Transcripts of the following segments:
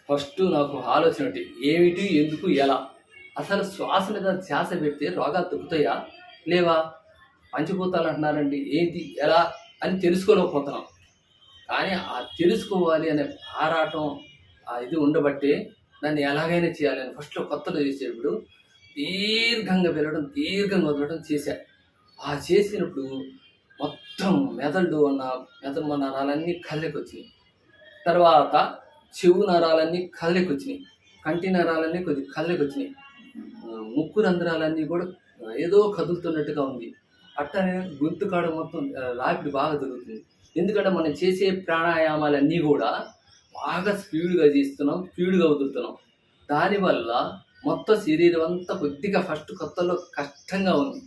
First నాకు ఆలోచన ఒకటి, ఏమిటి, ఎందుకు, ఎలా? అసలు శ్వాస మీద ధ్యాస పెడితే రోగాలు తగ్గుతాయా? లేవా? పంచభూతాలు అంటున్నారండి. ఏంటి, ఎలా అని తెలుసుకోలేకపోతున్నాం. కానీ ఆ తెలుసుకోవాలి అనే ఆరాటం, ఇది ఉండబట్టే దాన్ని ఎలాగైనా చేయాలని ఫస్ట్‌లో కొత్తలో చేసేటప్పుడు దీర్ఘంగా వెళ్ళడం, దీర్ఘంగా వదలడం చేశా. ఆ చేసినప్పుడు మొత్తం మెదడు నరాలన్నీ కదలికొచ్చినాయి. తర్వాత చెవు నరాలన్నీ కదలికొచ్చినాయి. కంటి నరాలన్నీ కొద్దిగా కదలికొచ్చినాయి. ముక్కు రంధ్రాలన్నీ కూడా ఏదో కదులుతున్నట్టుగా ఉంది. అట్టనే గొంతు కాడ మొత్తం రాపిడి బాగా జరుగుతుంది. ఎందుకంటే మనం చేసే ప్రాణాయామాలన్నీ కూడా బాగా స్పీడ్‌గా చేస్తున్నాం, స్పీడ్‌గా వదులుతున్నాం. దానివల్ల మొత్తం శరీరం అంతా కొద్దిగా ఫస్ట్ కొత్తలో కష్టంగా ఉంది.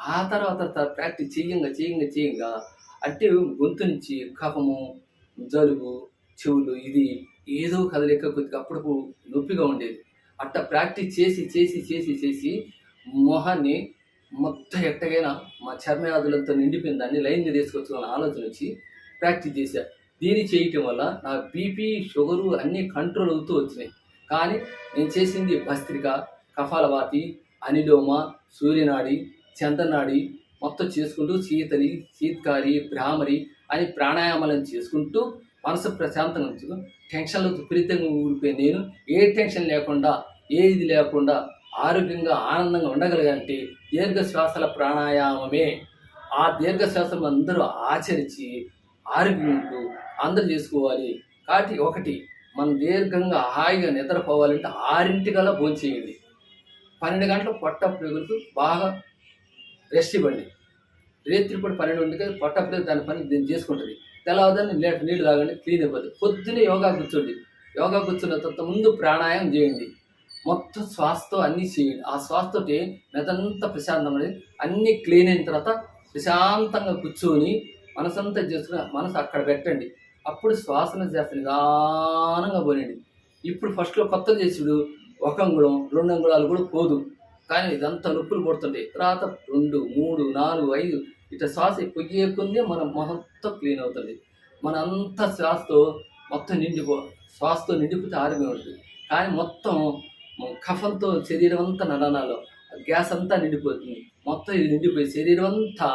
ఆ తర్వాత ప్రాక్టీస్ చేయంగా అంటే గొంతు నుంచి కఫము, జలుబు, చెవులు ఇది ఏదో కదలిక కొద్దిగా అప్పుడప్పుడు నొప్పిగా ఉండేది. అట్టా ప్రాక్టీస్ చేసి మొహాన్ని మొత్తం ఎట్టగైనా మా చర్మవ్యాధులతో నిండిపోయిన దాన్ని లైన్‌గా తీసుకొచ్చుకోవాలని ఆలోచన వచ్చి ప్రాక్టీస్ చేశా. దీన్ని చేయటం వల్ల నా బీపీ, షుగరు అన్నీ కంట్రోల్ అవుతూ వచ్చినాయి. కానీ నేను చేసింది భస్త్రిక, కపాలభాతి, అనులోమ, సూర్యనాడి, చంద్రనాడి మొత్తం చేసుకుంటూ శీతకారి, భ్రామరి అని ప్రాణాయామాలను చేసుకుంటూ మనసు ప్రశాంతంగా ఉంచుతూ టెన్షన్‌లో విపరీతంగా ఊడిపోయి నేను ఏ టెన్షన్ లేకుండా, ఏ ఇది లేకుండా ఆరోగ్యంగా, ఆనందంగా ఉండగలిగానంటే దీర్ఘ శ్వాసల ప్రాణాయామమే. ఆ దీర్ఘ శ్వాసలు అందరూ ఆచరించి ఆరోగ్యం ఉంటూ అందరూ చేసుకోవాలి. కాబట్టి ఒకటి, మనం దీర్ఘంగా హాయిగా నిద్రపోవాలంటే 6:00కల్లా భోంచేయండి. 12 గంటలు పొట్ట పెగులుతూ బాగా రెస్ట్ ఇవ్వండి. రేత్రిపూట 12 పొట్ట దాని పని దీన్ని చేసుకుంటుంది. తెల్లవారుజామున లీటర్ నీళ్ళు తాగండి, క్లీన్ అయిపోతుంది. పొద్దున్నే యోగా కూర్చోండి. యోగా కూర్చున్న తర్వాత ముందు ప్రాణాయామం చేయండి. మొత్తం శ్వాసతో అన్నీ చేయండి. ఆ శ్వాసతోటి మెదంతా ప్రశాంతమని అన్నీ క్లీన్ అయిన తర్వాత ప్రశాంతంగా కూర్చొని మనసంతా చేసుకుని మనసు అక్కడ పెట్టండి. అప్పుడు శ్వాసను చేస్తే నిదానంగా పోనండి. ఇప్పుడు ఫస్ట్‌లో కొత్తగా చేసుడు 1 అంగుళం, 2 అంగుళాలు కూడా పోదు. కానీ ఇదంతా నొప్పులు పుడుతుంటాయి. తర్వాత 2, 3, 4, 5 ఇట్లా శ్వాస పొయ్యే కొద్దీ మన మొత్తం క్లీన్ అవుతుంది. మనంతా శ్వాసతో నిండిపోతే ఆరోగ్యం ఉంటుంది. కానీ మొత్తం కఫంతో శరీరం అంతా నరాలలో గ్యాస్ అంతా నిండిపోతుంది. మొత్తం ఇది నిండిపోయి శరీరం అంతా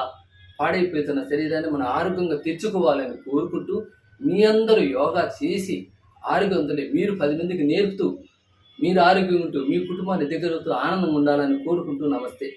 పాడైపోతున్న శరీరాన్ని మనం ఆరోగ్యంగా తెచ్చుకోవాలని కోరుకుంటూ, మీ అందరూ యోగా చేసి ఆరోగ్యవంతులై మీరు 10 మందికి నేర్పుతూ, మీరు ఆరోగ్యంగా ఉంటూ మీ కుటుంబాన్ని దగ్గరవుతూ ఆనందంగా ఉండాలని కోరుకుంటూ నమస్తే.